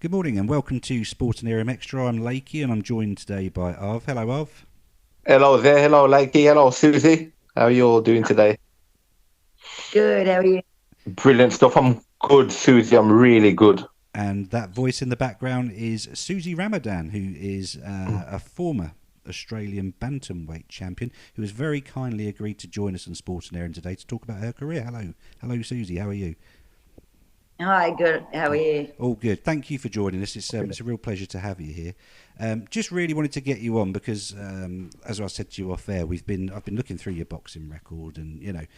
Good morning and welcome to Sport and Aerium Extra. I'm Lakey and I'm joined today by Arv. Hello, Arv. Hello there, hello Lakey, hello Susie. How are you all doing today? Good, how are you? Brilliant stuff. I'm good, Susie. I'm really good. And that voice in the background is Susie Ramadan, who is Mm. a former Australian bantamweight champion who has very kindly agreed to join us on Sport and Aerium today to talk about her career. Hello, Susie. How are you? Hi, good. How are you? All good. Thank you for joining us. It's a real pleasure to have you here. Just really wanted to get you on because, as I said to you off air, I've been looking through your boxing record, and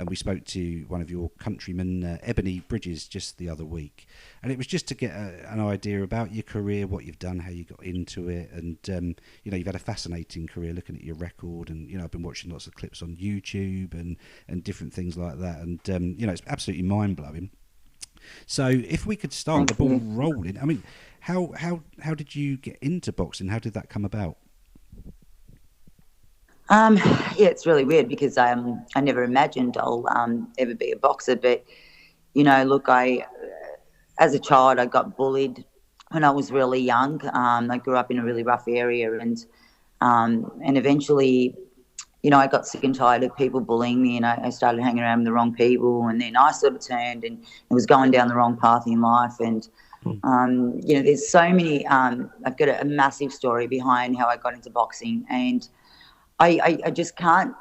we spoke to one of your countrymen, Ebony Bridges, just the other week, and it was just to get an idea about your career, what you've done, how you got into it, and you've had a fascinating career. Looking at your record, and I've been watching lots of clips on YouTube and different things like that, and it's absolutely mind blowing. So if we could start the ball rolling, I mean, how did you get into boxing? How did that come about? Yeah, it's really weird because I never imagined I'll ever be a boxer. But look, as a child I got bullied when I was really young. I grew up in a really rough area, and eventually, I got sick and tired of people bullying me, and I started hanging around with the wrong people, and then I sort of turned and was going down the wrong path in life. And there's so many. I've got a massive story behind how I got into boxing, and I just can't,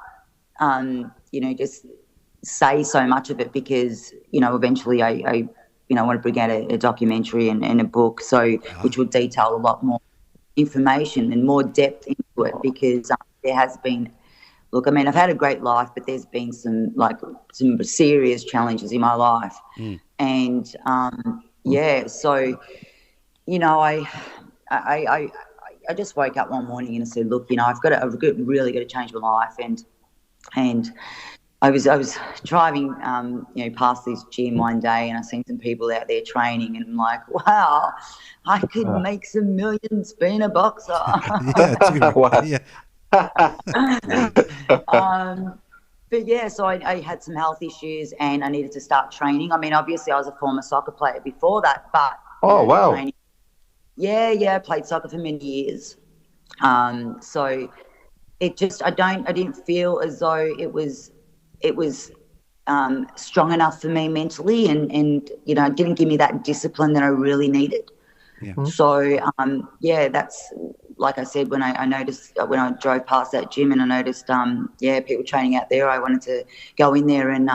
just say so much of it because eventually I want to bring out a documentary and a book, which will detail a lot more information and more depth into it because there has been. Look, I mean, I've had a great life, but there's been some serious challenges in my life, and so I just woke up one morning and I said, look, really got to change my life, and I was driving past this gym one day and I seen some people out there training, and I'm like, wow, I could make some millions being a boxer. Yeah, Wow. yeah. But yeah, so I had some health issues and I needed to start training. I mean, obviously I was a former soccer player before that, but Oh, wow. training. Yeah, I played soccer for many years. So I didn't feel as though it was strong enough for me mentally, and it didn't give me that discipline that I really needed. Yeah. So that's like I said, when I noticed when I drove past that gym and I noticed people training out there, I wanted to go in there and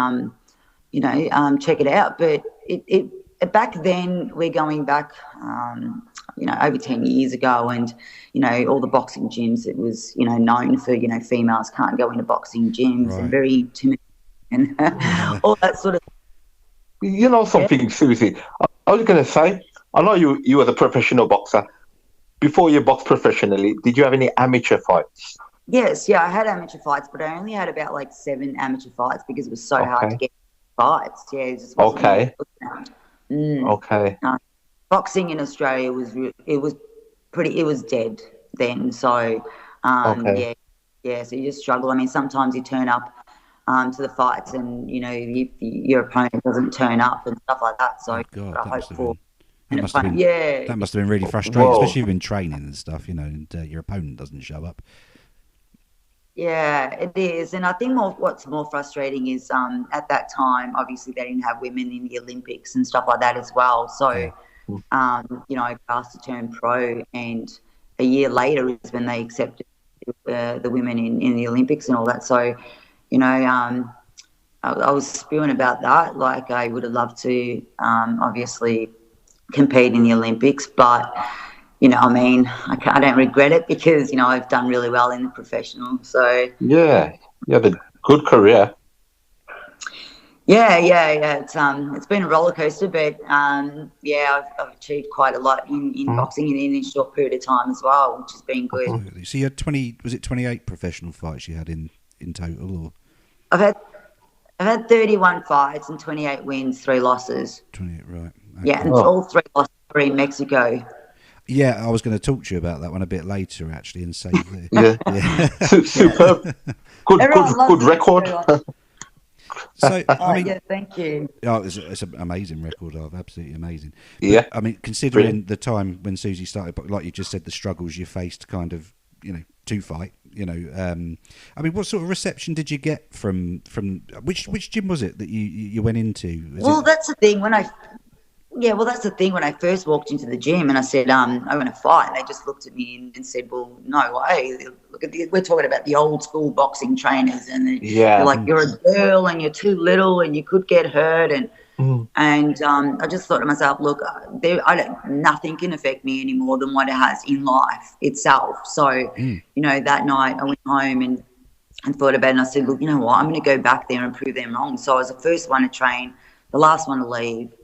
check it out. But it back then, we're going back over 10 years ago, and all the boxing gyms, it was known for females can't go into boxing gyms, Right. and very intimidating and all that sort of. You know something, Susie? I was going to say, I know you were a professional boxer. Before you boxed professionally, did you have any amateur fights? Yes, I had amateur fights, but I only had about 7 amateur fights because it was so hard to Okay. get fights. Yeah, it just wasn't Okay. around. Mm. Okay. Boxing in Australia it was dead then. So Okay. so you just struggle. I mean, sometimes you turn up to the fights and your opponent doesn't turn up and stuff like that. So Oh God, I hope for that must have been really frustrating, Whoa. especially if you've been training and stuff, and your opponent doesn't show up. Yeah, it is. And I think what's more frustrating is at that time, obviously they didn't have women in the Olympics and stuff like that as well. So, Yeah. I got asked to turn pro, and a year later is when they accepted the women in the Olympics and all that. So, I was spewing about that. Like, I would have loved to obviously compete in the Olympics, but I don't regret it because I've done really well in the professional. So Yeah. You had a good career. yeah. It's been a roller coaster, but I've achieved quite a lot in boxing in a short period of time as well, which has been good. Absolutely. So you had 28 professional fights you had in total, or I've had 31 fights and 28 wins, 3 losses. 28? Right. Okay. Yeah, and Oh. all 3 losses were in Mexico. Yeah, I was going to talk to you about that one a bit later, actually, and say, Yeah. yeah. Superb. Everyone loves Good record. Mexico. So, I mean, yeah, thank you. oh, it's an amazing record, of absolutely amazing. But, Yeah. I mean, considering the time when Susie started, but like you just said, the struggles you faced, kind of, to fight. I mean, what sort of reception did you get from which gym was it that you went into? That's the thing that's the thing when I first walked into the gym and I said, I want to fight. And they just looked at me and said, well, no way. Look at we're talking about the old school boxing trainers, and they're like, you're a girl and you're too little and you could get hurt. And I just thought to myself, look, nothing can affect me any more than what it has in life itself. So, that night I went home and thought about it, and I said, look, you know what, I'm going to go back there and prove them wrong. So I was the first one to train, the last one to leave,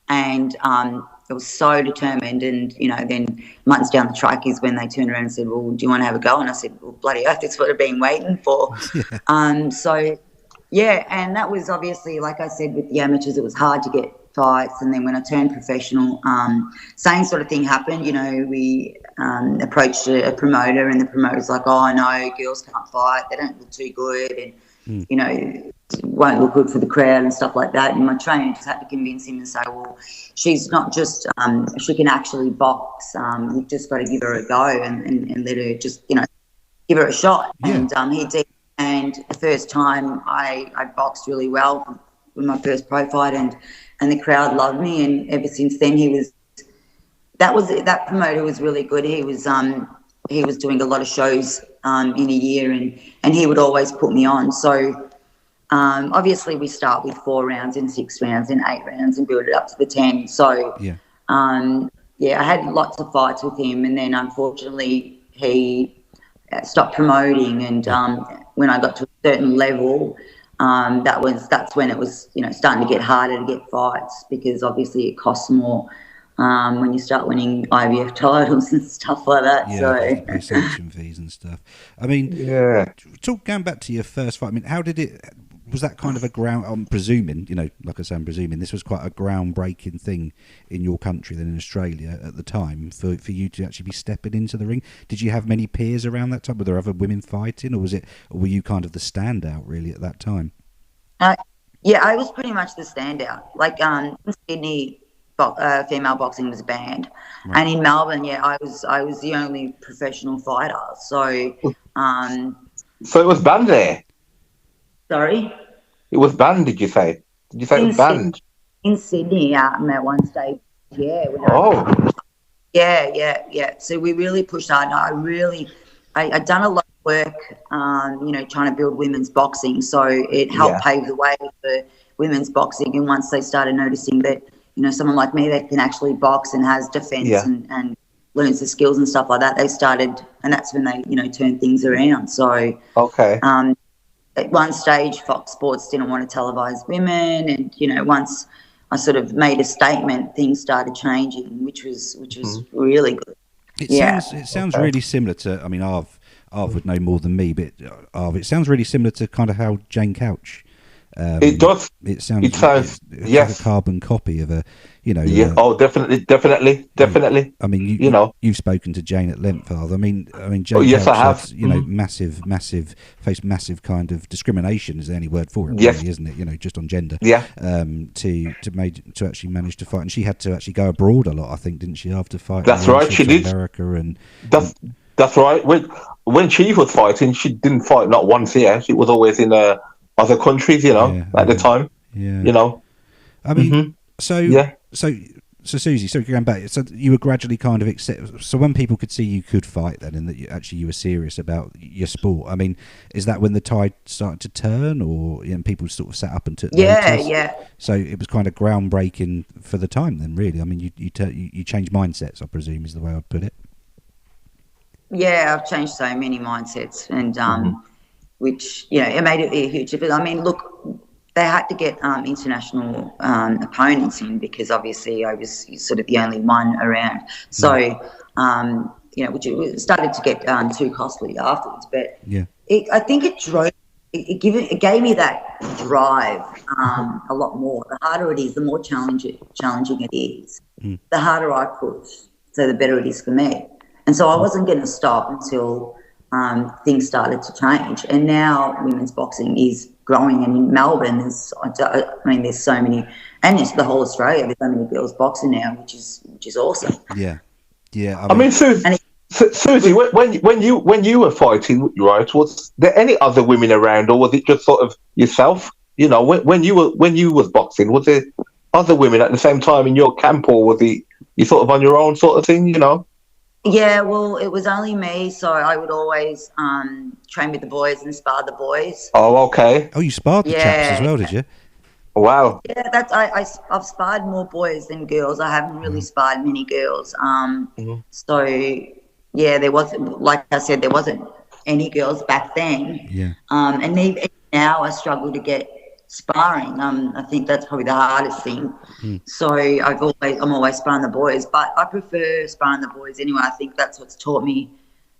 and I was so determined. And, then months down the track is when they turned around and said, well, do you want to have a go? And I said, well, bloody earth, that's what I've been waiting for. And that was obviously, like I said, with the amateurs, it was hard to get fights. And then when I turned professional, same sort of thing happened. We approached a promoter, and the promoter's like, oh, no, girls can't fight. They don't look too good. And, won't look good for the crowd and stuff like that. And my trainer just had to convince him and say, well, she's not just, she can actually box. We've just got to give her a go and let her just, give her a shot. Yeah. And he did. And the first time I boxed really well with my first pro fight, and the crowd loved me. And ever since then, that promoter was really good. He was doing a lot of shows in a year, and he would always put me on. So obviously we start with 4 rounds and 6 rounds and 8 rounds and build it up to the 10. So I had lots of fights with him, and then unfortunately he stopped promoting. And when I got to a certain level, that's when it was starting to get harder to get fights, because obviously it costs more when you start winning IVF titles and stuff like that. Pay sanction fees and stuff. I mean, going back to your first fight, I mean, how did it? Was that kind of a ground? I'm presuming, like I say, I'm presuming this was quite a groundbreaking thing in your country, then in Australia at the time, for you to actually be stepping into the ring. Did you have many peers around that time? Were there other women fighting, or were you kind of the standout really at that time? I was pretty much the standout. Like in Sydney, female boxing was banned, right. And in Melbourne, I was the only professional fighter. So it was banned there. Sorry? It was banned, did you say? Did you say it was banned? In Sydney, at one stage, yeah. Yeah. So we really pushed hard. I'd done a lot of work, trying to build women's boxing. So it helped pave the way for women's boxing. And once they started noticing that, someone like me that can actually box and has defence and learns the skills and stuff like that, they started, and that's when they, turned things around. So, at one stage, Fox Sports didn't want to televise women, and once I sort of made a statement, things started changing, which was really good. It sounds really similar to. I mean, Arv would know more than me, but Arv, it sounds really similar to kind of how Jane Couch. It does. It sounds like a carbon copy of a, definitely. I mean, you've spoken to Jane at length, Arv. I mean, Jane. Yes, I have. Had, faced massive kind of discrimination is the only word for it, really, isn't it? Just on gender. Yeah. To actually manage to fight, and she had to actually go abroad a lot, I think, didn't she? After fighting. That's right. She did. America and. That's right. When Chief was fighting, she didn't fight not once here. She was always in other countries, at the time. Yeah. I mean, so Susie, so going back, so you were gradually kind of so when people could see you could fight then, and that you were serious about your sport. I mean, is that when the tide started to turn, or people sort of sat up and took notice? Yeah. So it was kind of groundbreaking for the time then, really. I mean, you changed mindsets, I presume, is the way I'd put it. Yeah, I've changed so many mindsets, and which it made it a huge difference. I mean, look, they had to get international opponents in, because obviously I was sort of the only one around. So, which it started to get too costly afterwards. But I think it gave me that drive a lot more. The harder it is, the more challenging it is. The harder I push, so the better it is for me. And so I wasn't going to stop until things started to change, and now women's boxing is growing. And in Melbourne, there's so many, and it's the whole Australia. There's so many girls boxing now, which is awesome. Yeah, yeah. I mean, Susie, when you were fighting, right? Was there any other women around, or was it just sort of yourself? You know, when you was boxing, was there other women at the same time in your camp, or was it you sort of on your own sort of thing? You know? Yeah, well, it was only me, so I would always train with the boys and spar the boys. Oh, okay. Oh, you sparred the chaps as well, did you? Wow. Yeah, I've sparred more boys than girls. I haven't really sparred many girls. So yeah, there wasn't, like I said, there wasn't any girls back then. Yeah. And even now I struggle to get sparring. I think that's probably the hardest thing. So I'm always sparring the boys, but I prefer sparring the boys anyway. I think that's what's taught me.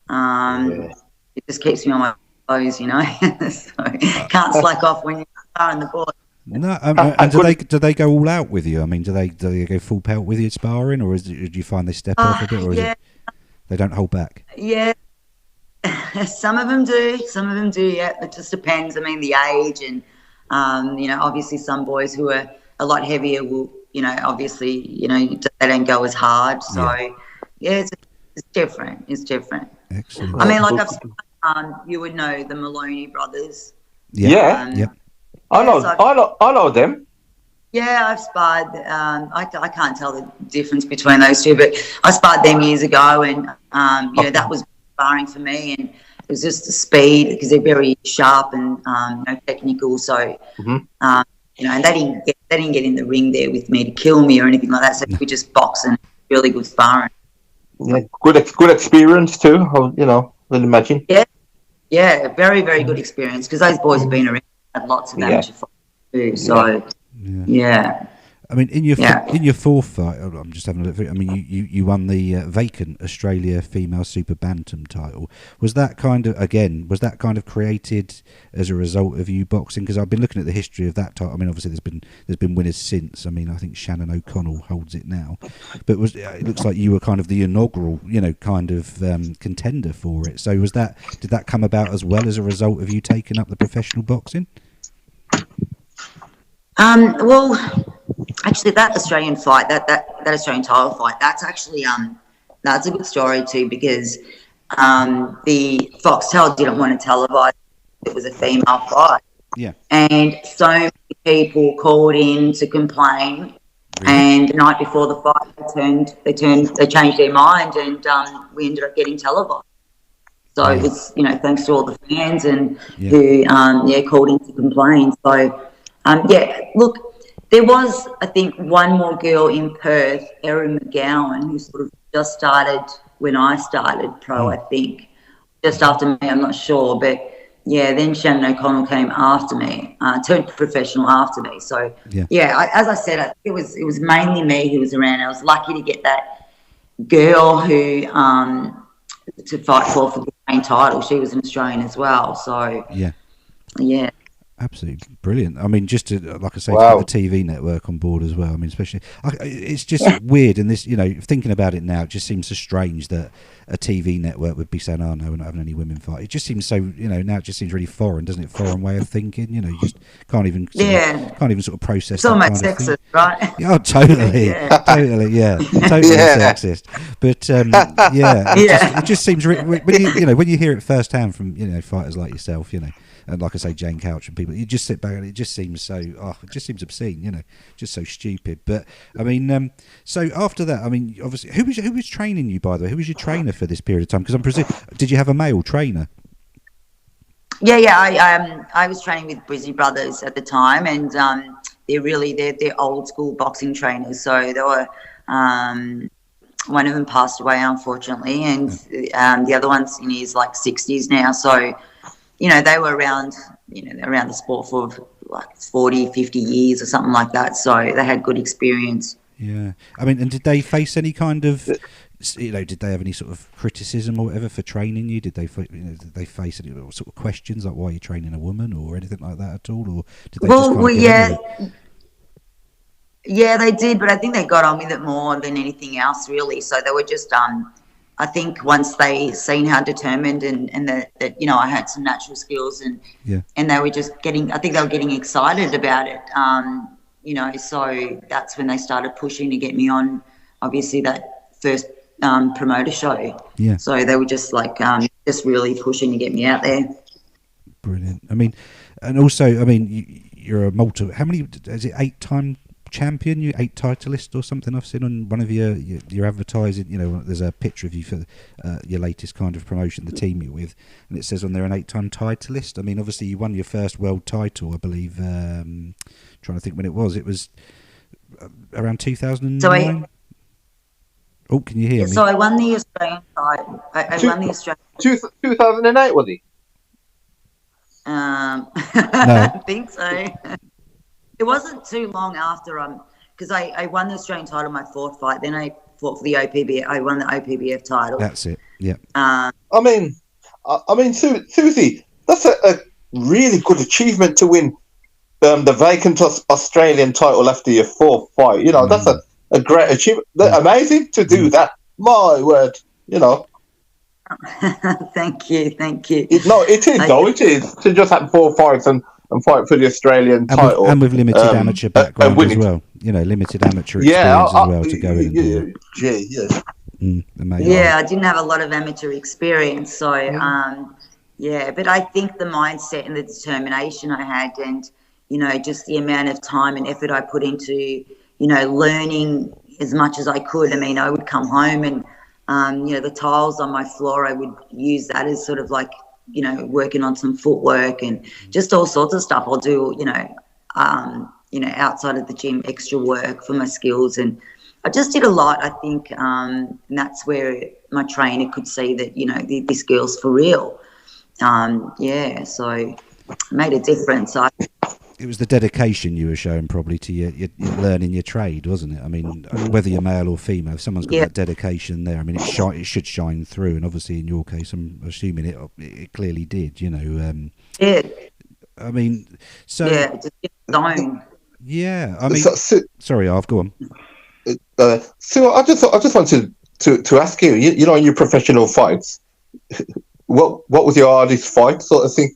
It just keeps me on my toes, you know. So can't slack off when you're sparring the boys. No, and do they go all out with you? I mean, do they go full pelt with you sparring, or do you find they step off a bit, or is it they don't hold back? Yeah, some of them do. Yeah, it just depends. I mean, the age and you know, obviously some boys who are a lot heavier will, you know, obviously, you know, they don't go as hard. So yeah, it's different. It's different. Excellent. I mean, like you would know the Maloney brothers. Yeah. I know them. Yeah, I've sparred. I can't tell the difference between those two, but I sparred them years ago, and you know, that was sparring for me, and it was just the speed because they're very sharp and you know, technical. So you know, and they didn't get in the ring there with me to kill me or anything like that. So we just box and really good sparring. Yeah, good experience too. You know, I imagine. Yeah, very very good experience because those boys have been around. Had lots of amateur fights too, so yeah. I mean, in your fourth fight, I'm just having a look. I mean, you won the vacant Australia female super bantam title. Was that kind of created as a result of you boxing? Because I've been looking at the history of that title. I mean, obviously there's been winners since. I mean, I think Shannon O'Connell holds it now, but it looks like you were kind of the inaugural, you know, kind of contender for it. So did that come about as well as a result of you taking up the professional boxing? Well, actually, that Australian fight, that Australian title fight, that's actually that's a good story too, because the Foxtel didn't want to televise. It was a female fight, and so many people called in to complain. Really? And the night before the fight, they changed their mind, and we ended up getting televised. So it was, you know, thanks to all the fans and who called in to complain. So. Look, there was, I think, one more girl in Perth, Erin McGowan, who sort of just started when I started pro, I think. Just after me, I'm not sure. But, yeah, then Shannon O'Connell came after me, turned professional after me. So, as I said, it was mainly me who was around. I was lucky to get that girl who to fight for the main title. She was an Australian as well. So, yeah. Absolutely brilliant. I mean, just to, like I say, to get the TV network on board as well. I mean, especially, it's just weird. And this, you know, thinking about it now, it just seems so strange that a TV network would be saying, "Oh no, we're not having any women fight." It just seems so, you know, now it just seems really foreign, doesn't it? Foreign way of thinking. You know, you just can't even sort of process. It's almost sexist, right? Oh, totally, totally sexist. But it just seems when you hear it firsthand from, you know, fighters like yourself, you know. And like I say, Jane Couch and people, you just sit back and it just seems so, it just seems obscene, you know, just so stupid. But I mean, so after that, I mean, obviously, who was training you, by the way? Who was your trainer for this period of time? Because I'm presuming, did you have a male trainer? I was training with Bridges brothers at the time, and they're old school boxing trainers. So they were, one of them passed away unfortunately, and the other one's in his like 60s now. So. You know, they were around the sport for like 40, 50 years or something like that. So they had good experience. Yeah. I mean, and did they face any kind of, you know, did they have any sort of criticism or whatever for training you? Did they face any sort of questions like why you're training a woman or anything like that at all? Or did they Yeah, they did, but I think they got on with it more than anything else, really. So they were just I think once they seen how determined and that I had some natural skills and they were just I think they were getting excited about it. So that's when they started pushing to get me on, obviously, that first promoter show. Yeah. So they were just just really pushing to get me out there. Brilliant. I mean, and also, you're a how many, is it 8-time champion, you 8 titleist or something I've seen on one of your advertising, there's a picture of you for your latest kind of promotion, the team you're with, and it says on there an 8-time titleist. I mean, obviously you won your first world title, I believe, trying to think when it was around 2009. Oh, can you hear me? So I won the Australian title. I won the Australian 2008, was he? No. I think so. It wasn't too long after because I won the Australian title my 4th fight. Then I fought for the OPBF. I won the OPBF title. That's it. Yeah. Susie, that's a really good achievement to win the vacant Australian title after your 4th fight. That's a great achievement. Amazing to do that. My word. Thank you. It is to just have 4 fights and fight for the Australian title, and with limited amateur background as well. Limited amateur experience as well to go in and do it. Amazing. Yeah, I didn't have a lot of amateur experience, so but I think the mindset and the determination I had, and just the amount of time and effort I put into learning as much as I could. I would come home and the tiles on my floor, I would use that as sort of like working on some footwork and just all sorts of stuff. I'll do, outside of the gym, extra work for my skills. And I just did a lot, I think. And that's where my trainer could see that, this girl's for real. So it made a difference. It was the dedication you were showing probably to your learning your trade, wasn't it? Whether you're male or female, if someone's got that dedication there, it should shine through. And obviously, in your case, I'm assuming it clearly did. So just get zone. Yeah, sorry, I've go on. So I just wanted to ask you. In your professional fights, what was your hardest fight, sort of thing?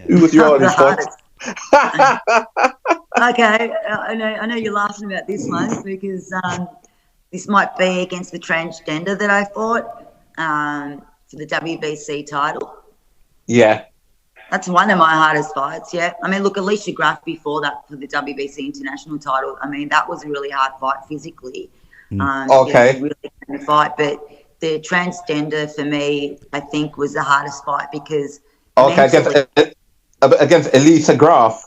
Who was your hardest fight? Okay, I know you're laughing about this one because this might be against the transgender that I fought for the WBC title. Yeah. That's one of my hardest fights, yeah. Look, Alicia Graf before that for the WBC international title, that was a really hard fight physically. Okay. Really hard fight, but the transgender for me, I think, was the hardest fight because against Alicia Graf.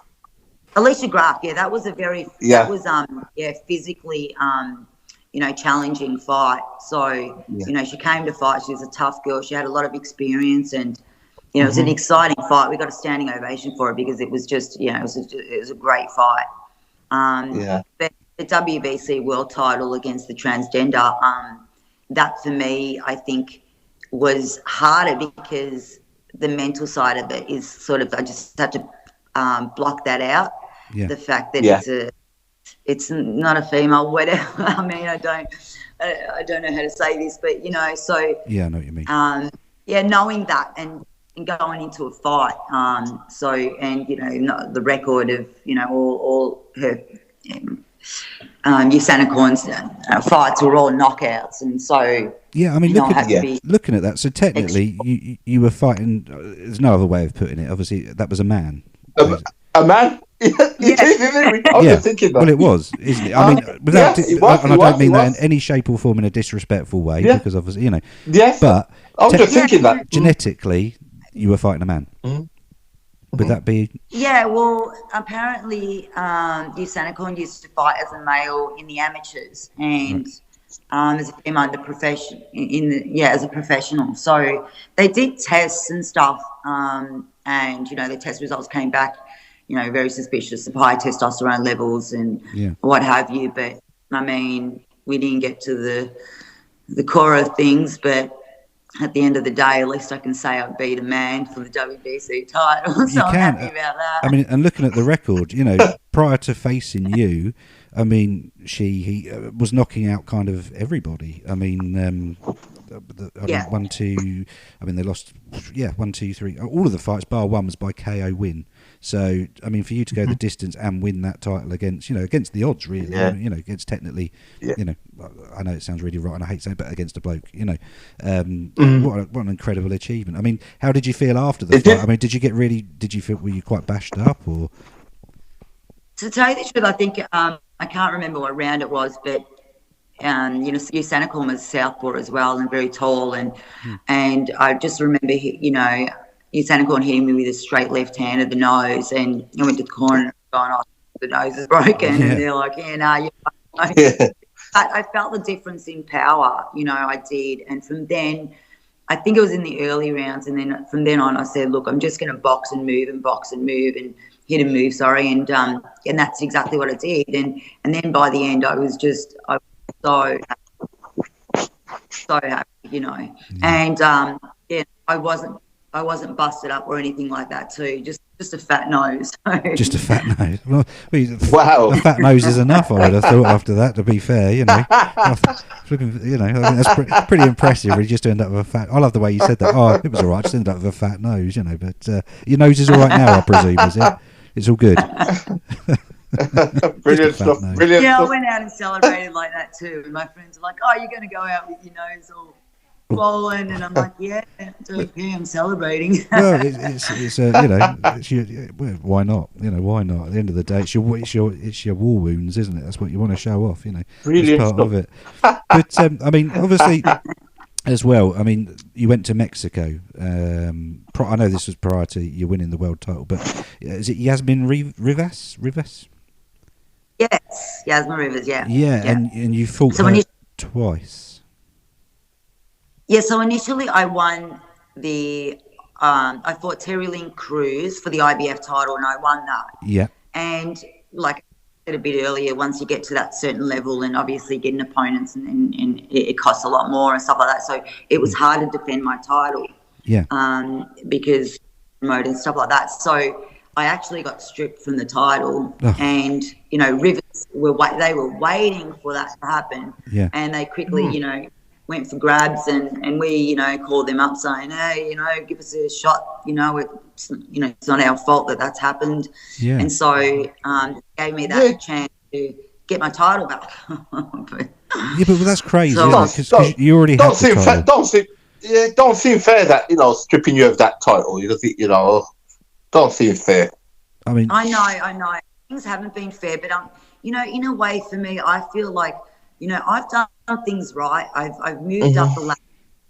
Alicia Graf, yeah, that was that was physically challenging fight. So she came to fight. She was a tough girl. She had a lot of experience, and it was an exciting fight. We got a standing ovation for it because it was just it was a great fight. But the WBC world title against the transgender, that for me, I think, was harder because the mental side of it is sort of, I just had to block that out. Yeah. The fact that it's not a female, whatever. I don't know how to say this, but so yeah, I know what you mean. Knowing that and going into a fight. The record of all her Usain Korn's fights were all knockouts, and so. Yeah, looking at that, so technically you were fighting, there's no other way of putting it, obviously that was a man. A man? I was thinking that. Well, it was, isn't it? Without I don't mean that in any shape or form in a disrespectful way, because obviously, Yes, but I was just thinking that. Genetically, you were fighting a man. Would that be? Yeah, well, apparently Usain Korn used to fight as a male in the amateurs and... as a female in the profession, as a professional. So they did tests and stuff, and the test results came back, very suspicious of high testosterone levels and what have you. But we didn't get to the core of things. But at the end of the day, at least I can say I beat a man for the WBC title. So I'm happy about that. And looking at the record, prior to facing you. He was knocking out kind of everybody. Yeah. 1-2. I mean, they lost. Yeah, 1-2-3. All of the fights, bar one, was by KO win. So, I mean, for you to go the distance and win that title against the odds, really, against technically, I know it sounds really right, and I hate saying, but against a bloke, what an incredible achievement. I mean, how did you feel after the fight? I mean, did you feel, were you quite bashed up, or? To tell you the truth, I think, I can't remember what round it was, but, Sanacorn was southpaw as well and very tall, and I just remember, Sanacorn hitting me with a straight left hand at the nose, and I went to the corner and going, oh, the nose is broken, and they're like, but I felt the difference in power, I did, and from then, I think it was in the early rounds, and then from then on, I said, look, I'm just going to box and move and hit and move, and that's exactly what I did, and then by the end, I was so happy, and I wasn't busted up or anything like that too. Just a fat nose. Just a fat nose. Well, wow. A fat nose is enough, I would have thought. After that, to be fair, I think that's pretty impressive. Really, just to end up with a fat. I love the way you said that. Oh, it was all right. Just ended up with a fat nose, But your nose is all right now, I presume, is it? It's all good. Brilliant stuff. Brilliant. Yeah, stuff. I went out and celebrated like that too. And my friends are like, "Oh, you're going to go out with your nose all swollen," and I'm like, "Yeah, I'm celebrating." Well, why not? Why not? At the end of the day, it's your war wounds, isn't it? That's what you want to show off. Brilliant part stuff. of it. But I mean, obviously, as well. I mean, you went to Mexico. I know this was prior to you winning the world title, but is it Yasmin Rivas? Yes, Yasmin Rivers. Yeah. Yeah, and you fought her twice. Yeah, so initially I won I fought Terry Lynn Cruz for the IBF title, and I won that. Yeah. And like I said a bit earlier, once you get to that certain level, and obviously getting opponents, and it costs a lot more and stuff like that. So it was hard to defend my title. Yeah. Because promote and stuff like that. So I actually got stripped from the title, and Rivers they were waiting for that to happen. Yeah. And they quickly, went for grabs, and we, called them up saying, hey, give us a shot. It's not our fault that that's happened. Yeah. And so gave me that chance to get my title back. But that's crazy, So- because you already had the title. Don't seem fair that stripping you of that title. Don't seem fair. I mean, I know. Things haven't been fair, but in a way, for me, I feel like I've done things right. I've moved up the ladder.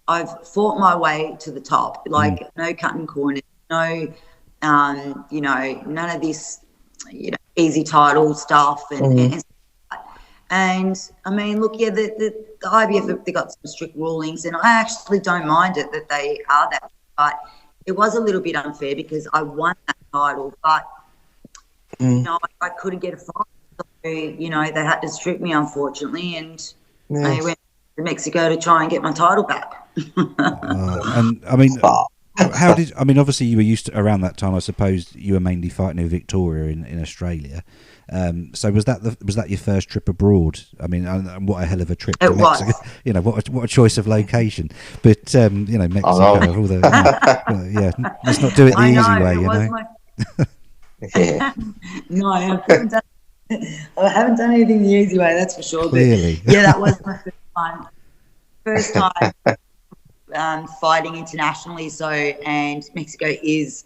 I've fought my way to the top. Like no cutting corners, no, none of this, easy title stuff and I mean, look, the IBF, they got some strict rulings, and I actually don't mind it that they are that, but it was a little bit unfair because I won that title, but I couldn't get a fight. So, they had to strip me, unfortunately, and I went to Mexico to try and get my title back. And I mean, obviously you were used to, around that time, I suppose you were mainly fighting in Victoria in Australia. So was that your first trip abroad? I mean, and what a hell of a trip to Mexico. What a choice of location. But Mexico, all the let's not do it the easy way. No, I haven't done anything the easy way, that's for sure. Clearly. But that was my first time fighting internationally. So, and Mexico is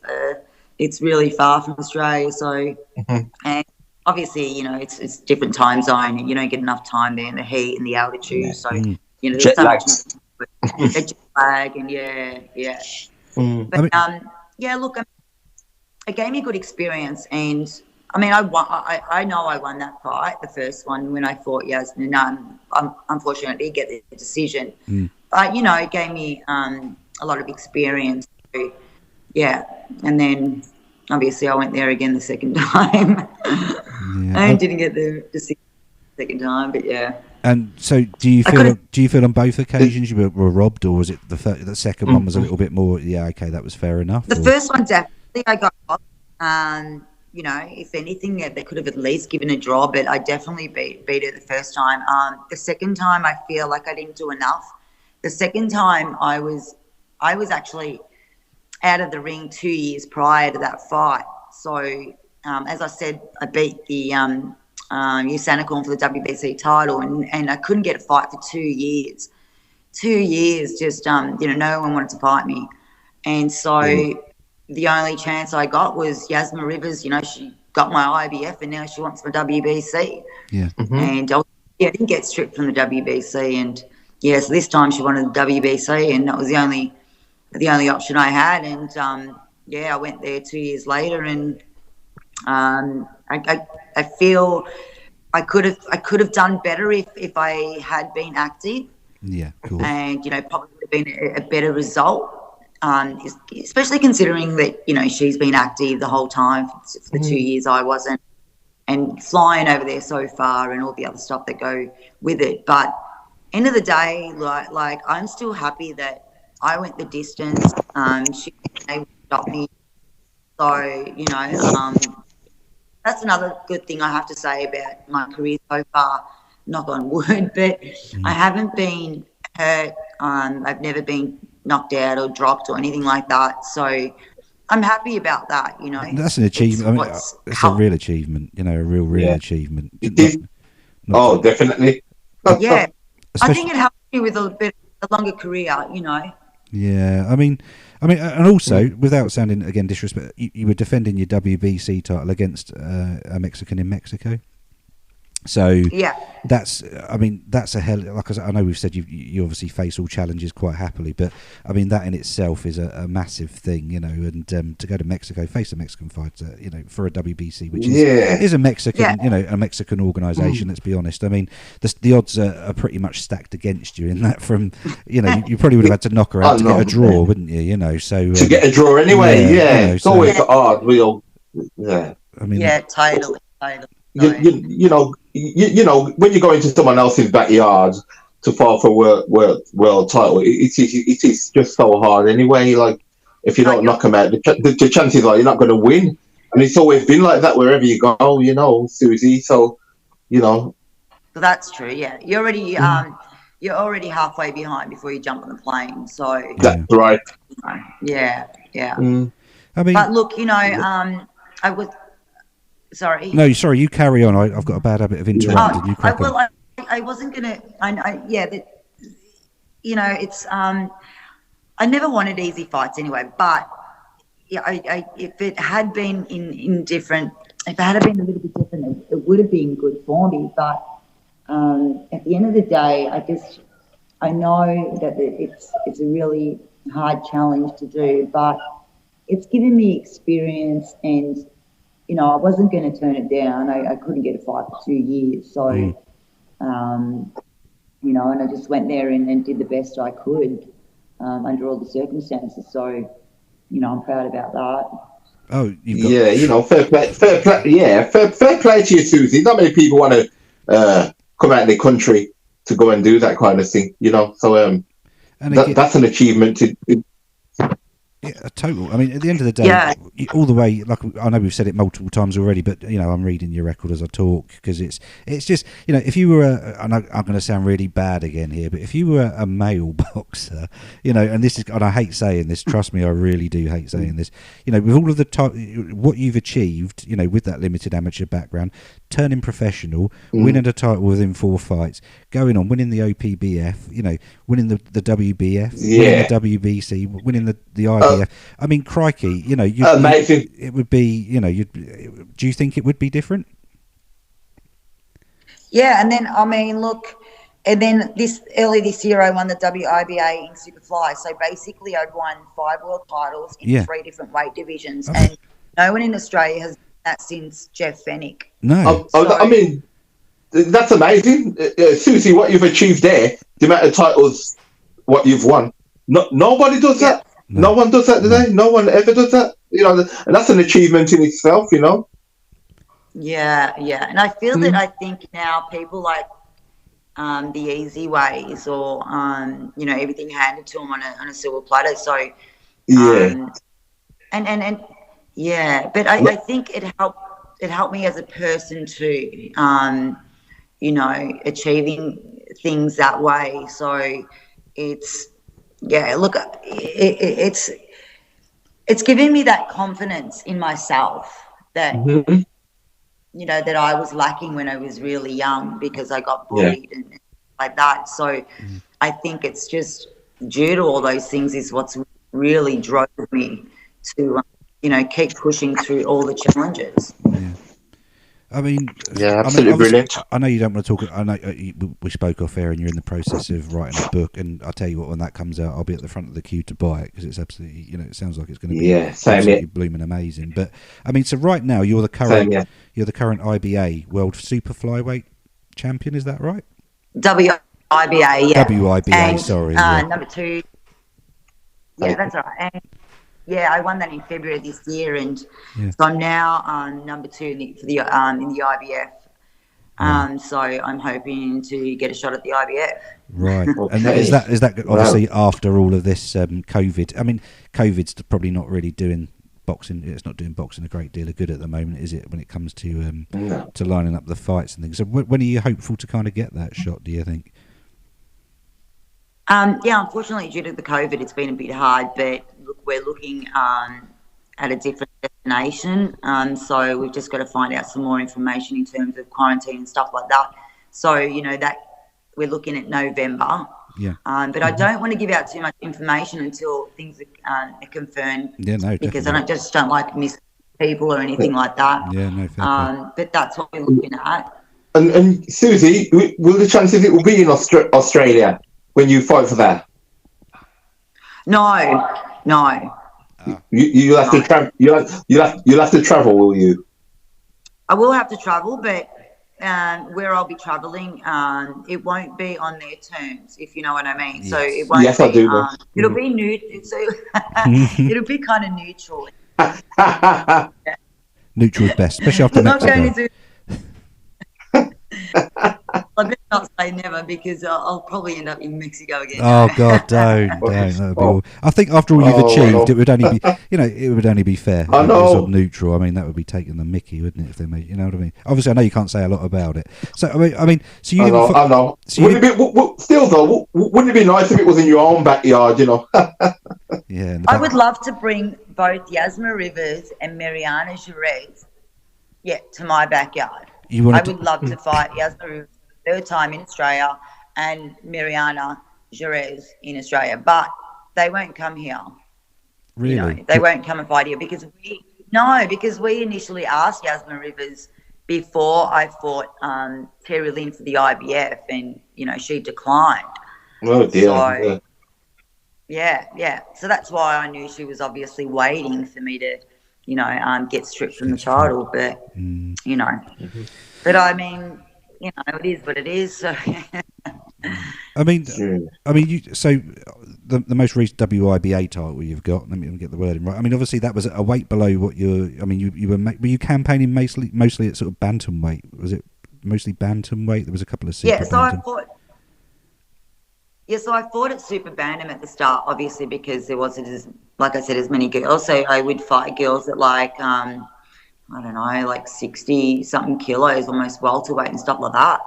it's really far from Australia. So, and obviously, it's different time zone, and you don't get enough time there in the heat and the altitude. So, there's jet so lag. much jet lag, and But look, it gave me a good experience, and I mean, I know I won that fight, the first one, when I fought Yasmin. Unfortunately, I didn't get the decision. But, it gave me a lot of experience. So, and then obviously I went there again the second time. I didn't get the decision the second time, but yeah. And so, do you feel on both occasions you were robbed, or was it the second one was a little bit more? Yeah, okay, that was fair enough. The first one definitely I got robbed. If anything, they could have at least given a draw, but I definitely beat it the first time. The second time, I feel like I didn't do enough. the second time I was actually out of the ring 2 years prior to that fight. So as I said, I beat the Usanicorn for the WBC title, and I couldn't get a fight for 2 years. 2 years, just no one wanted to fight me, and so the only chance I got was Yasma Rivers. She got my IBF, and now she wants my WBC. Yeah, and I didn't get stripped from the WBC, and so this time she wanted the WBC, and that was the only option I had, and I went there 2 years later, and I feel I could have done better if I had been active. Yeah, cool. And probably would have been a better result, especially considering that she's been active the whole time for the 2 years I wasn't, and flying over there so far and all the other stuff that go with it. But end of the day, like I'm still happy that I went the distance. She was able to stop me. So, that's another good thing I have to say about my career so far, knock on wood, but I haven't been hurt. I've never been knocked out or dropped or anything like that. So I'm happy about that, That's an achievement. It's a real achievement, a real achievement. Definitely. Yeah. I think it helps you with a longer career, Yeah, I mean, and also, without sounding again disrespectful, you were defending your WBC title against a Mexican in Mexico. So that's a hell. Like I know we've said you obviously face all challenges quite happily, but I mean that in itself is a massive thing, and to go to Mexico, face a Mexican fighter, for a WBC, which is a Mexican, a Mexican organisation. Let's be honest. I mean, the odds are pretty much stacked against you in that. From you probably would have had to knock her out to get a draw, wouldn't you? So to get a draw anyway, it's always hard. Totally. When you go into someone else's backyard to fight for world title, it is just so hard anyway. Like if you don't knock them out, the chances are you're not going to win, and it's always been like that wherever you go, Susie. So, that's true. Yeah, you're already halfway behind before you jump on the plane. So that's right. Yeah. I mean, but look, I was. Sorry. No, sorry. You carry on. I've got a bad habit of interrupting. I wasn't gonna. It's. I never wanted easy fights anyway. But if it had been in different, if it had been a little bit different, it would have been good for me. But at the end of the day, I know that it's a really hard challenge to do, but it's given me experience and. I wasn't going to turn it down. I couldn't get a fight for 2 years. So, and I just went there and did the best I could under all the circumstances. So, I'm proud about that. Oh, fair play. Yeah, fair play to you, Susie. Not many people want to come out of the country to go and do that kind of thing, So, that's an achievement to. A total. I mean, at the end of the day, all the way. Like I know we've said it multiple times already, but I'm reading your record as I talk because it's just if you were and I'm going to sound really bad again here, but if you were a male boxer, and this is, and I hate saying this, trust me, I really do hate saying this. With all of the what you've achieved, with that limited amateur background, turning professional, winning a title within 4 fights, going on winning the OPBF, winning the WBF, winning the WBC, winning the IBF. I mean, crikey, amazing. It would be, do you think it would be different? Yeah, and then early this year I won the WIBA in Superfly. So basically, I'd won 5 world titles in 3 different weight divisions, and no one in Australia has done that since Jeff Fennick. No, I mean, that's amazing, Susie. What you've achieved there, the amount of titles, what you've won. Nobody does that. No one does that today. No one ever does that. And that's an achievement in itself. Yeah, and I feel that I think now people like the easy ways or everything handed to them on a silver platter. So and but I think it helped me as a person too. Achieving things that way. So it's look, it's giving me that confidence in myself that that I was lacking when I was really young because I got bullied and like that. So I think it's just due to all those things is what's really drove me to keep pushing through all the challenges. Yeah. I mean, absolutely brilliant. I know you don't want to talk. I know we spoke off air, and you're in the process of writing a book. And I'll tell you what, when that comes out, I'll be at the front of the queue to buy it because it's absolutely, it sounds like it's going to be absolutely blooming amazing. But I mean, so right now you're the current IBA World Super Flyweight Champion. Is that right? WIBA, yeah. WIBA, and, sorry. Number 2. Yeah, that's right. And I won that in February this year, and so I'm now number 2 in the IBF. So I'm hoping to get a shot at the IBF. Right, and is that obviously after all of this COVID? I mean, COVID's probably not really doing boxing. It's not doing boxing a great deal of good at the moment, is it? When it comes to lining up the fights and things. So when are you hopeful to kind of get that shot? Do you think? Unfortunately, due to the COVID, it's been a bit hard, but look, we're looking at a different destination. So we've just got to find out some more information in terms of quarantine and stuff like that. So, that we're looking at November. Yeah. But I don't want to give out too much information until things are confirmed. Yeah, no, because I don't like miss people or anything like that. Yeah, no, fair play. But that's what we're looking at. And Susie, will the chances it will be in Australia when you fight for that? No. You'll have to travel. You'll have to travel, will you? I will have to travel, but where I'll be travelling, it won't be on their terms, if you know what I mean. Yes. So it won't. Yes, I do. It'll be neutral. So it'll be kind of neutral. Neutral is best, especially after Mexico. I better not say never because I'll probably end up in Mexico again. Oh God, don't. That would be all. I think after all you've achieved, it would only be, it would only be fair. I know. Sort of neutral. I mean, that would be taking the mickey, wouldn't it? If they made, you know what I mean? Obviously, I know you can't say a lot about it. So I mean, so you. I know. So wouldn't it be nice if it was in your own backyard? Yeah. I would love to bring both Yasma Rivers and Mariana Jerez, to my backyard. I would love to fight Yasma Rivers for the 3rd time in Australia and Mariana Jerez in Australia, but they won't come here. Really? They won't come and fight here because we initially asked Yasma Rivers before I fought Terry Lynn for the IBF, and she declined. Oh dear. So, yeah. So that's why I knew she was obviously waiting for me to, get stripped from the title. But but I mean, it is what it is. So. I mean, so the most recent WIBA title you've got. Let me get the wording right. I mean, obviously that was a weight below what you're. I mean, were you campaigning mostly at sort of bantamweight? Was it mostly bantamweight? There was a couple of super bantam. So I fought at super bantam at the start, obviously, because there wasn't as many girls. So I would fight girls at I don't know, 60 something kilos, almost welterweight and stuff like that.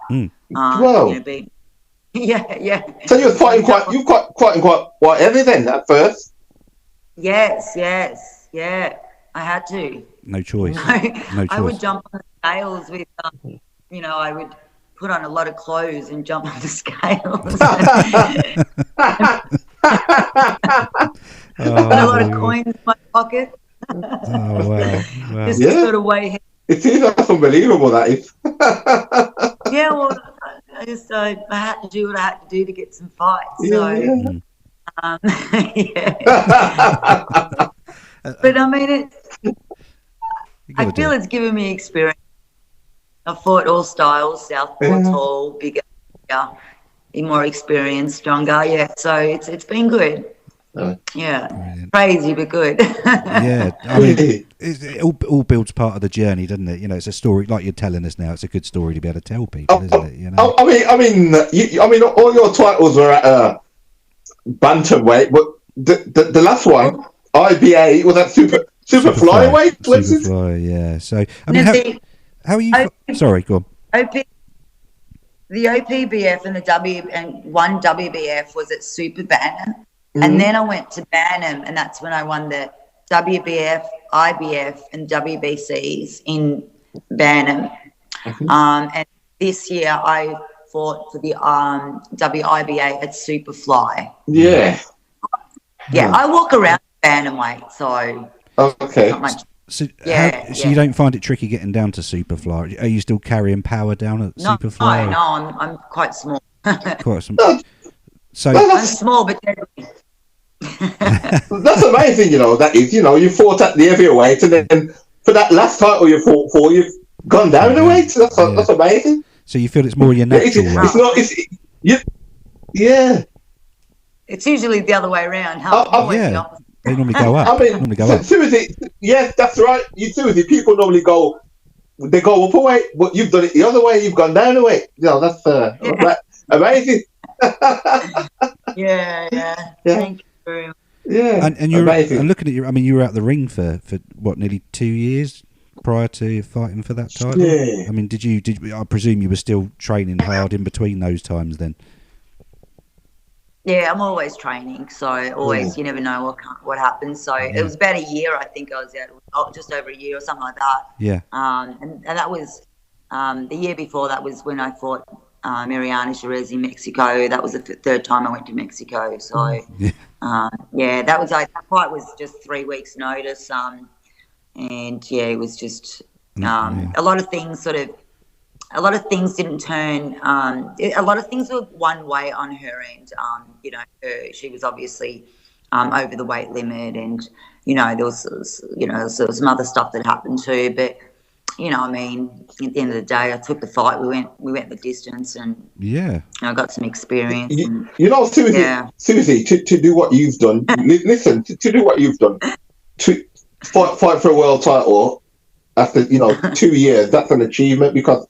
Wow. Yeah. So you were fighting quite heavy then at first. Yes. Yeah. I had to. No choice. I would jump on the scales with, I would put on a lot of clothes and jump on the scales. Put a lot of coins in my pocket. Oh wow! Just sort of way. That's unbelievable. That is. Yeah, well, I had to do what I had to do to get some fights. But I mean, I feel it's given me experience. I've fought all styles: southpaw, tall, bigger, more experienced, stronger. Yeah, so it's been good. Brilliant. Crazy but good. Yeah, I mean, it all builds part of the journey, doesn't it? It's a story like you're telling us now. It's a good story to be able to tell people, isn't it? I mean, all your titles were at bantamweight, but the last one, IBA, was that super flyweight? Super fly, yeah. So I mean, how are you? Sorry, go on. the OPBF and the one WBF was at Super Bantam, and then I went to Bantam, and that's when I won the WBF, IBF, and WBCs in Bantam. And this year I fought for the WIBA at Superfly. Yeah. Yeah, I walk around bantamweight, so okay. not much. So, so you don't find it tricky getting down to Superfly? Are you still carrying power down at Superfly? No, I'm quite small. Quite small. So I'm small, but that's amazing. That is. You fought at the heavyweight, and then for that last title you fought for, you've gone down the weight. That's amazing. So you feel it's more your natural? It's not. Yeah. It's usually the other way around. They normally go up. Susie, yes, that's right. Susie, people normally go up a weight, but you've done it the other way. You've gone down a weight. That's amazing. Yeah. Thank you very much. Yeah, and you're amazing. And looking at you, I mean, you were out the ring for what, nearly 2 years prior to fighting for that title. Yeah. I mean, did you? I presume you were still training hard in between those times then. Yeah, I'm always training, so you never know what happens. So it was about a year, I think I was out, just over a year or something like that. Yeah. And that was the year before. That was when I fought Mariana Jerez in Mexico. That was the third time I went to Mexico. So that fight was just 3 weeks' notice. And it was just a lot of things a lot of things didn't turn. A lot of things were one way on her end. She was obviously over the weight limit, and there was some other stuff that happened too. But I mean, at the end of the day, I took the fight. We went the distance, and I got some experience. Susie, to do what you've done. Listen, to do what you've done, to fight for a world title after 2 years. That's an achievement, because.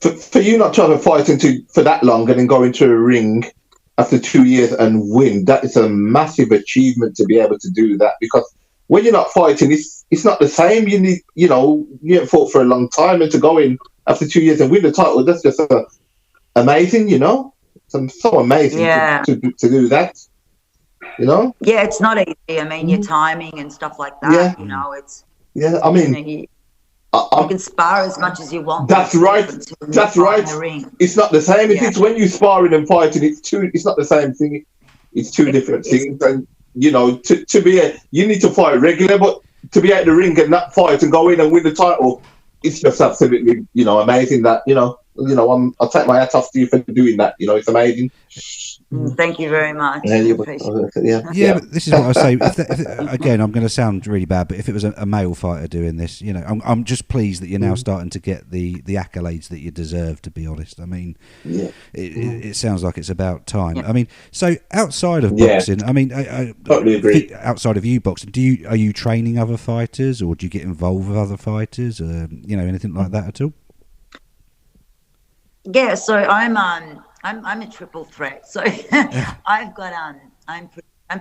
For you not to have a fight for that long and then go into a ring after 2 years and win, that is a massive achievement to be able to do that. Because when you're not fighting, it's not the same. You haven't fought for a long time, and to go in after 2 years and win the title, that's just amazing. It's so amazing to do that. Yeah, it's not easy. I mean, your timing and stuff like that. It's I mean. You can spar as much as you want. That's right. That's right. It's not the same. It's when you sparring and fighting. It's not the same thing. It's two different things. And you need to fight regular, but to be at the ring and not fight and go in and win the title, it's just absolutely amazing. That I'll take my hat off to you for doing that. It's amazing. Thank you very much. But this is what I say. Again, I'm going to sound really bad, but if it was a male fighter doing this, I'm just pleased that you're now starting to get the accolades that you deserve. To be honest, I mean, it sounds like it's about time. I mean, so outside of boxing, I mean, I totally agree. Outside of you boxing, are you training other fighters, or do you get involved with other fighters, anything like that at all? Yeah, so I'm a triple threat. So I've got I'm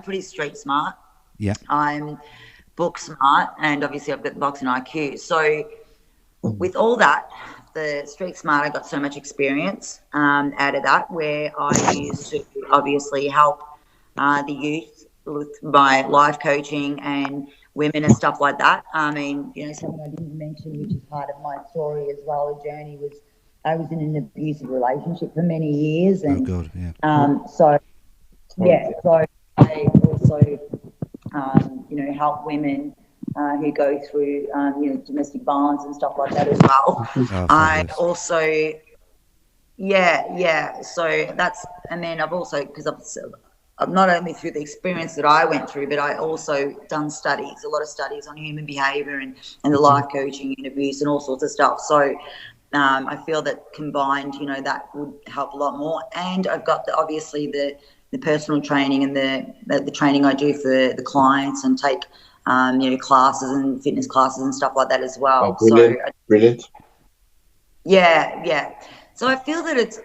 pretty street smart. Yeah. I'm book smart, and obviously I've got the boxing IQ. So with all that, the street smart, I got so much experience out of that, where I used to obviously help the youth with my life coaching and women and stuff like that. I mean, something I didn't mention, which is part of my story as well, the journey, was I was in an abusive relationship for many years, and so I also help women who go through domestic violence and stuff like that as well. I also so that's, and then I've also, because I've not only through the experience that I went through, but I also done a lot of studies on human behaviour and the life coaching and abuse and all sorts of stuff. So I feel that combined, that would help a lot more. And I've got obviously the personal training and the training I do for the clients, and take classes and fitness classes and stuff like that as well. Oh, brilliant. Yeah. So I feel that it's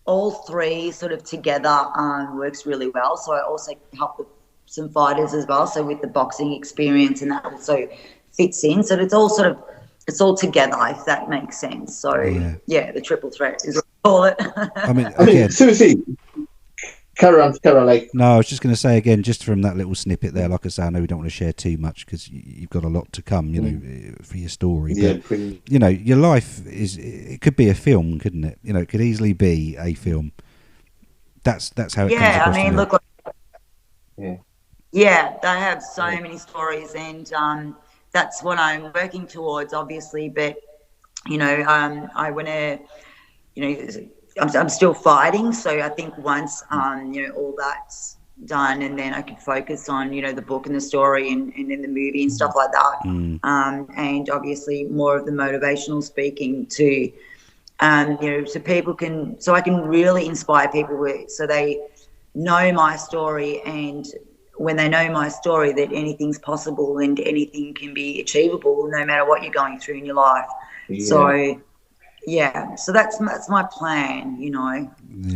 all three sort of together works really well. So I also help with some fighters as well. So with the boxing experience, and that also fits in. So it's all together, if that makes sense. So the triple threat is call it. I mean, Susie, carry on, like. No, I was just going to say again, just from that little snippet there, like I say, I know we don't want to share too much because you've got a lot to come, for your story. Yeah, but, your life it could be a film, couldn't it? It could easily be a film. That's how it comes across. I mean, to look. Yeah. Yeah, they have so many stories, and that's what I'm working towards, obviously. But I want to, I'm still fighting. So I think once all that's done, and then I can focus on the book and the story and then the movie and stuff like that. And obviously more of the motivational speaking to, so people can, so I can really inspire people so they know my story, and when they know my story, that anything's possible and anything can be achievable no matter what you're going through in your life. So that's my plan,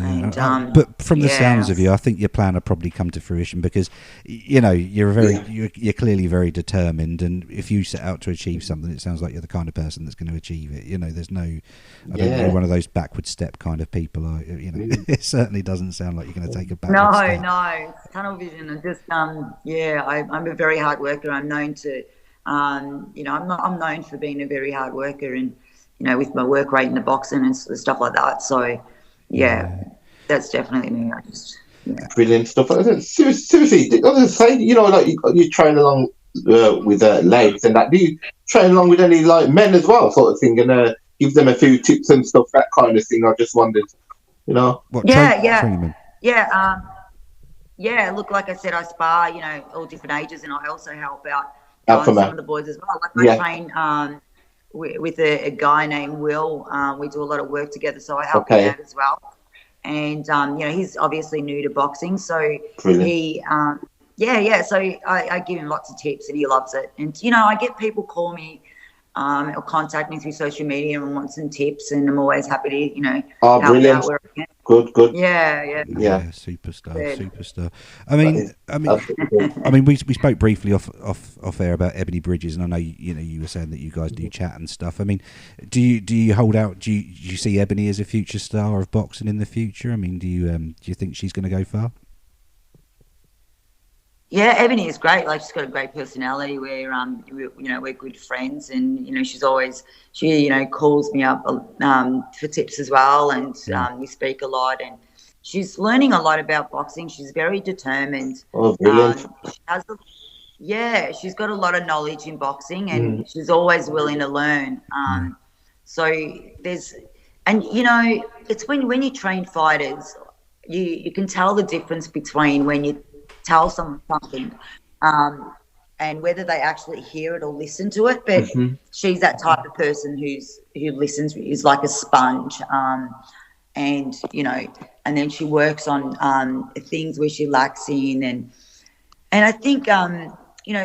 And, but from the sounds of you, I think your plan will probably come to fruition because, you're clearly very determined, and if you set out to achieve something, it sounds like you're the kind of person that's going to achieve it. There's no, I don't know, one of those backward step kind of people. It certainly doesn't sound like you're going to take a backward step. No, tunnel vision. And just, I'm a very hard worker. I'm known to, I'm known for being a very hard worker, and with my work rate in the boxing and stuff like that. So, that's definitely me. Brilliant stuff. Susie, I was say, like you train along with legs and that. Do you train along with any like men as well, sort of thing, and give them a few tips and stuff, that kind of thing? I just wondered, What, training? Look, like I said, I spar, all different ages, and I also help out some of the boys as well. Like I train with a guy named Will. We do a lot of work together, so I help him out as well. And he's obviously new to boxing, so brilliant. He so I give him lots of tips, and he loves it. And I get people call me or contact me through social media and want some tips, and I'm always happy to help brilliant. out where I can. Good. Yeah. Superstar. I mean, we spoke briefly off air about Ebony Bridges, and I know you were saying that you guys do chat and stuff. I mean, do you hold out? Do you see Ebony as a future star of boxing in the future? I mean, do you think she's going to go far? Yeah, Ebony is great. Like, she's got a great personality. We're good friends, and she calls me up for tips as well, and we speak a lot. And she's learning a lot about boxing. She's very determined. Oh, brilliant! She's got a lot of knowledge in boxing, and she's always willing to learn. So it's when you train fighters, you can tell the difference between when you tell someone something and whether they actually hear it or listen to it. But she's that type of person who listens, is like a sponge, and then she works on things where she lacks in, and I think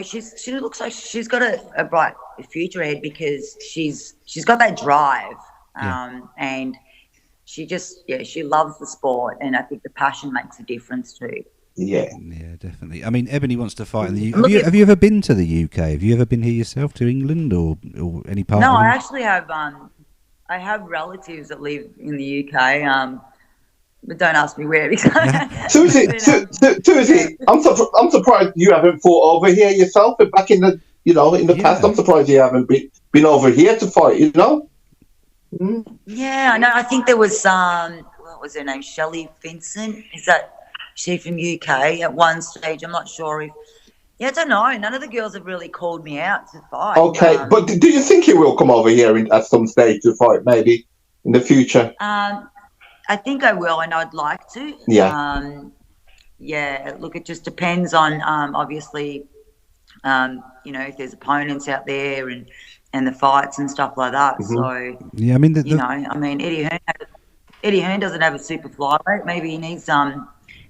she looks like she's got a bright future ahead, because she's got that drive, and she loves the sport, and I think the passion makes a difference too. Yeah, definitely. I mean, Ebony wants to fight in the UK. Have you ever been to the UK? Have you ever been here yourself, to England or any part? No, of I actually have. I have relatives that live in the UK. But don't ask me where. Susie, I'm surprised you haven't fought over here yourself. But back in the past, I'm surprised you haven't been over here to fight. Yeah, I know. I think there was what was her name? Shelley Vincent. Is that? She from UK at one stage. I'm not sure if. I don't know. None of the girls have really called me out to fight. Okay, but do you think you will come over here at some stage to fight, maybe in the future? I think I will, and I'd like to. Yeah. Look, it just depends on obviously, if there's opponents out there and the fights and stuff like that. So I mean, Eddie Hearn doesn't have a super flyweight. Maybe he needs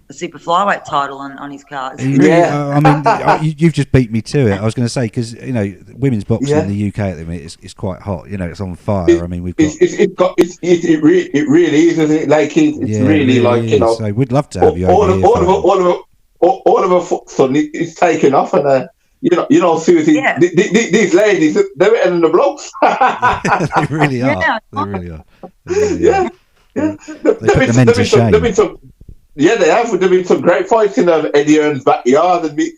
a super flyweight title on his cards. You've just beat me to it. I was going to say, because women's boxing in the UK at the minute is quite hot. It's on fire. I mean, we've got it really is, isn't it? Like it's really like So we'd love to have you all over of a foot suddenly it's taken off, and Susie, these ladies, they're better than the blokes. They really are. They really are. Yeah. They put the men to shame. Yeah, they have. There've been some great fights in Eddie Hearn's backyard, and me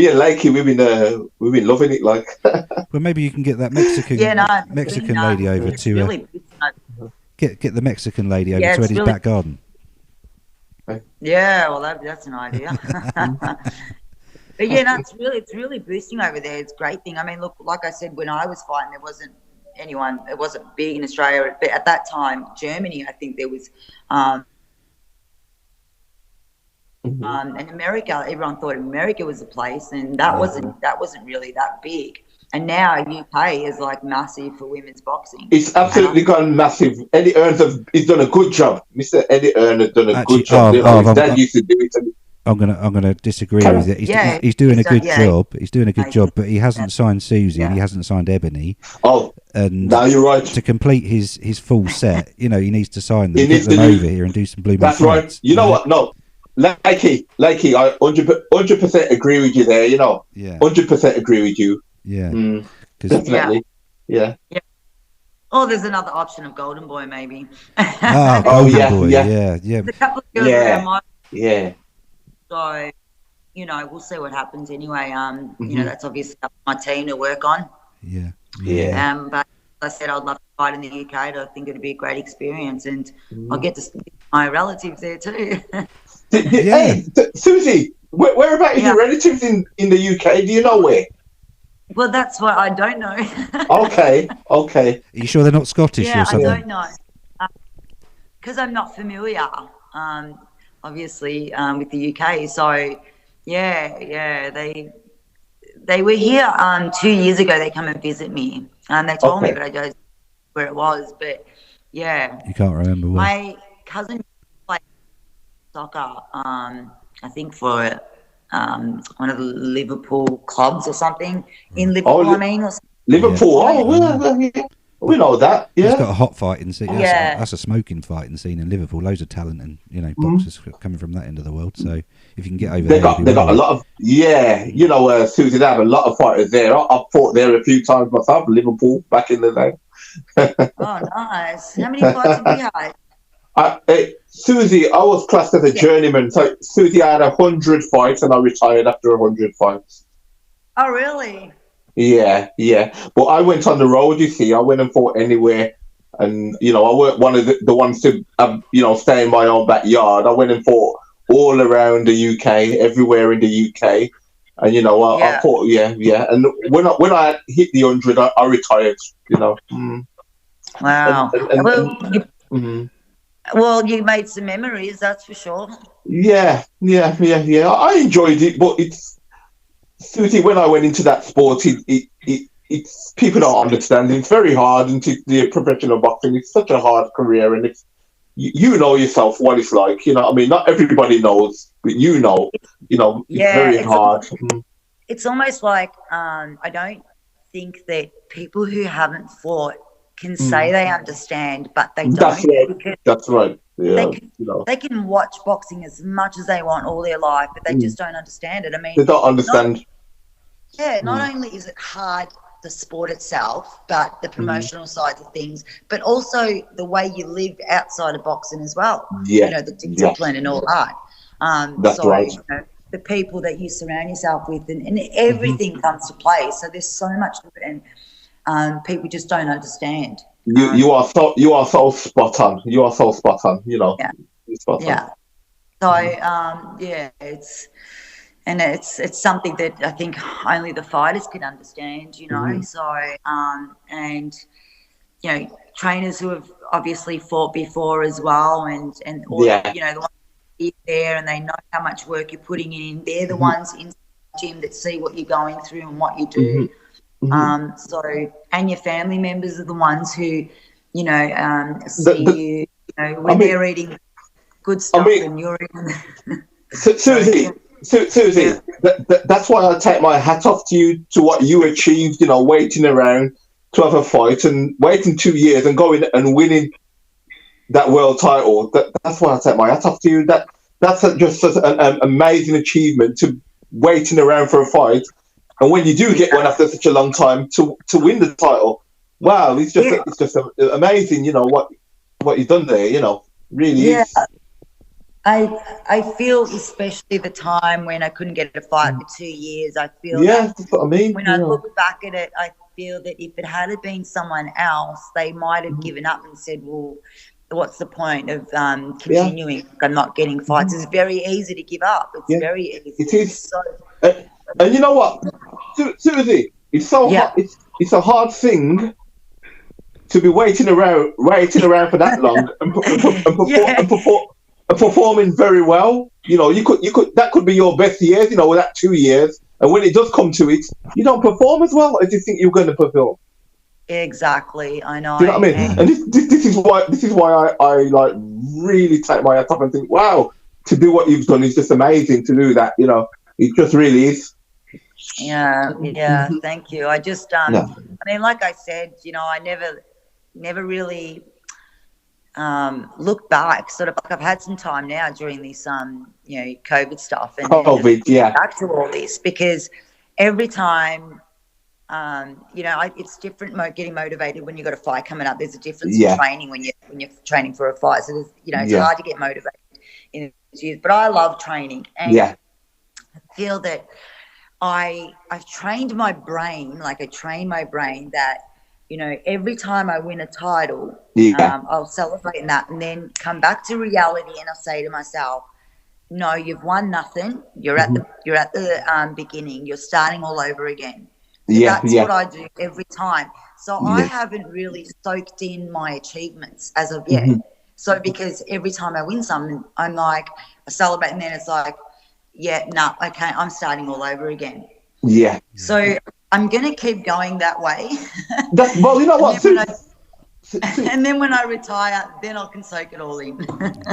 and Lakey, we've been loving it. Like, well, maybe you can get that Mexican lady over to really get the Mexican lady over to Eddie's back garden. Yeah, well, that's an idea. But yeah, no, it's really boosting over there. It's a great thing. I mean, look, like I said, when I was fighting, there wasn't anyone. It wasn't big in Australia, but at that time, Germany, I think there was. And America, everyone thought America was the place, and that wasn't really that big. And now UK is like massive for women's boxing. It's absolutely gone massive. Eddie Hearn he's done a good job. Mr. Eddie Hearn has done a good job. His dad used to do it. I'm gonna disagree with it. He's doing a good job. He's doing a good job, but he hasn't signed Susie and he hasn't signed Ebony. Oh, and now you're right. To complete his full set, he needs to sign them, get them over here and do some blooming fights. That's right. You know what? No. Lakey, I 100% agree with you there, 100% agree with you. Yeah. Definitely. Yeah. Oh, there's another option of Golden Boy, maybe. Golden Boy. Yeah. There's a couple of girls Yeah. So, we'll see what happens anyway. That's obviously up to my team to work on. Yeah. But as I said, I'd love to fight in the UK. I think it'd be a great experience, and I'll get to see my relatives there too. Hey, Susie, where about is your relatives in the UK? Do you know where? Well, that's what I don't know. Okay. Are you sure they're not Scottish or something? I don't know. Because I'm not familiar, obviously, with the UK. So, they were here 2 years ago. They come and visit me. They told me, but I don't know where it was. But, yeah. You can't remember where? My cousin played soccer, I think for one of the Liverpool clubs or something in Liverpool. Liverpool. We know that. Yeah, it's got a hot fighting scene. That's a smoking fighting scene in Liverpool. Loads of talent and boxers coming from that end of the world. So if you can get over they got a lot of Susie. They have a lot of fighters there. I've fought there a few times myself. Liverpool back in the day. Oh, nice! How many fights have you had? Susie, I was classed as a journeyman. So Susie, I had 100 fights and I retired after 100 fights. Oh, really? Yeah. But I went on the road, you see. I went and fought anywhere. And, I weren't one of the ones to, stay in my own backyard. I went and fought all around the UK, everywhere in the UK. And, I fought, And when I hit the 100, I retired, Wow. Well, you made some memories, that's for sure. Yeah. I enjoyed it, but it's Susie. When I went into that sport, it's people don't understand. It's very hard into the professional boxing. It's such a hard career, and it's you know yourself what it's like. I mean, not everybody knows, but it's very hard. It's almost like I don't think that people who haven't fought can say they understand, but they don't. That's right. Yeah, they can watch boxing as much as they want all their life, but they just don't understand it. I mean, they don't understand. Not only is it hard, the sport itself, but the promotional sides of things, but also the way you live outside of boxing as well. Yeah, the discipline and all that. That's right. The people that you surround yourself with, and everything comes to play. So there's so much to it, and people just don't understand. You are so spot on. You are so spot on. Yeah. Spot on. Yeah. So it's something that I think only the fighters can understand. So and trainers who have obviously fought before as well, and the ones there and they know how much work you're putting in. They're the ones in the gym that see what you're going through and what you do. And your family members are the ones who, see when they're eating good stuff and you're eating. Susie, that's why I take my hat off to you, to what you achieved, waiting around to have a fight and waiting 2 years and going and winning that world title. That's why I take my hat off to you. That's just an amazing achievement, to waiting around for a fight. And when you do get one after such a long time to win the title, wow, it's just amazing, what you've done there, Really is. I feel, especially the time when I couldn't get a fight for 2 years, I feel Yeah, that's what I mean. when I look back at it, I feel that if it had been someone else, they might have given up and said, well, what's the point of continuing? I'm not getting fights. It's very easy to give up. It's very easy. It is. And you know what, Susie, it's so hard. It's a hard thing to be waiting around for that long and performing very well. You know, you could that could be your best years. You know, with that 2 years, and when it does come to it, you don't perform as well as you think you're going to perform. Exactly, I know. Do you know what I mean? And this is why I like really take my hat off and think, wow, to do what you've done is just amazing. To do that, you know, it just really is. Yeah. Thank you. I just, I mean, like I said, you know, I never really looked back. Sort of like I've had some time now during this, you know, COVID stuff and back to all this, because every time. You know, it's different getting motivated when you've got a fight coming up. There's a difference in training when you're training for a fight. So there's, you know, it's hard to get motivated in these years. But I love training, and I feel that I've trained my brain. Like I train my brain that, you know, every time I win a title, I'll celebrate in that, and then come back to reality, and I'll say to myself, no, you've won nothing. You're at the beginning. You're starting all over again. So that's what I do every time. So I haven't really soaked in my achievements as of yet. So because every time I win something, I'm like, I celebrate, and then it's like, okay, I'm starting all over again. Yeah. So I'm going to keep going that way. Well, you know what? And then when I retire, then I can soak it all in.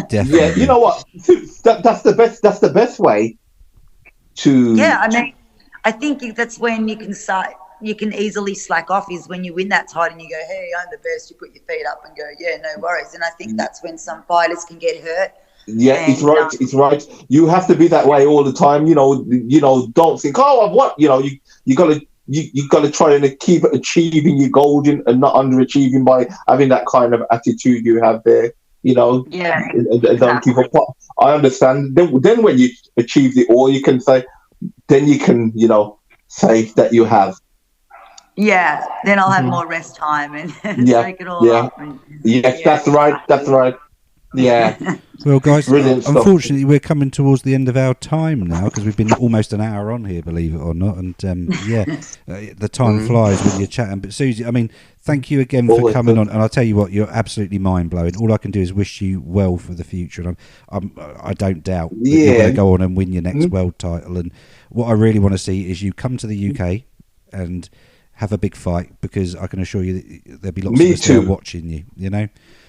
Definitely. Yeah, you know what? That's the best way to. Yeah, I mean, I think that's when you can easily slack off, is when you win that title and you go, hey, I'm the best. You put your feet up and go, yeah, no worries. And I think that's when some fighters can get hurt. Yeah, it's right. It's right. You have to be that way all the time. You know, don't think, oh, I've won. You know, you gotta try and keep achieving your goal and not underachieving by having that kind of attitude you have there. You know, and don't give up. I understand. Then when you achieve it all, you can say. Then you can, you know, say that you have. Yeah, then I'll have more rest time and take it all up. Yes, that's right. That's right. Yeah. Well, guys, unfortunately, we're coming towards the end of our time now, because we've been almost an hour on here, believe it or not. And the time flies when you're chatting. But Susie, I mean, thank you again for coming on. And I'll tell you what, you're absolutely mind blowing. All I can do is wish you well for the future. And I don't doubt that you're going to go on and win your next world title. And what I really want to see is you come to the UK and have a big fight, because I can assure you that there'll be lots of us there watching you. You know.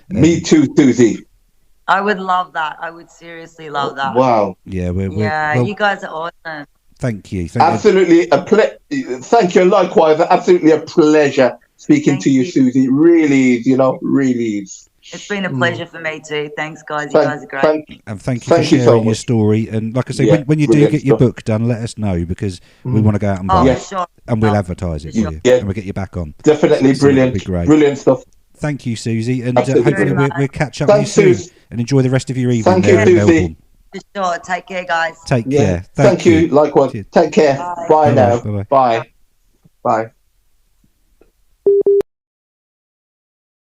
Me too, Susie. I would love that. I would seriously love that. Wow. Yeah, you guys are awesome. Thank you. Absolutely thank you. Likewise, absolutely a pleasure speaking to you, Susie. Really is, you know, really is. It's been a pleasure for me too. Thanks, guys. You guys are great. And thank you for sharing your story. And like I say, when you do get your book done, let us know, because we want to go out and buy it. Sure. And we'll advertise it for you. And we'll get you back on. Definitely brilliant. Brilliant stuff. Thank you, Susie, and hopefully we'll catch up with you soon. Suze. And enjoy the rest of your evening there in Melbourne. For sure. Take care, guys. Take care. Thank you. Likewise. Cheers. Take care. Bye now. Bye. Bye. Bye.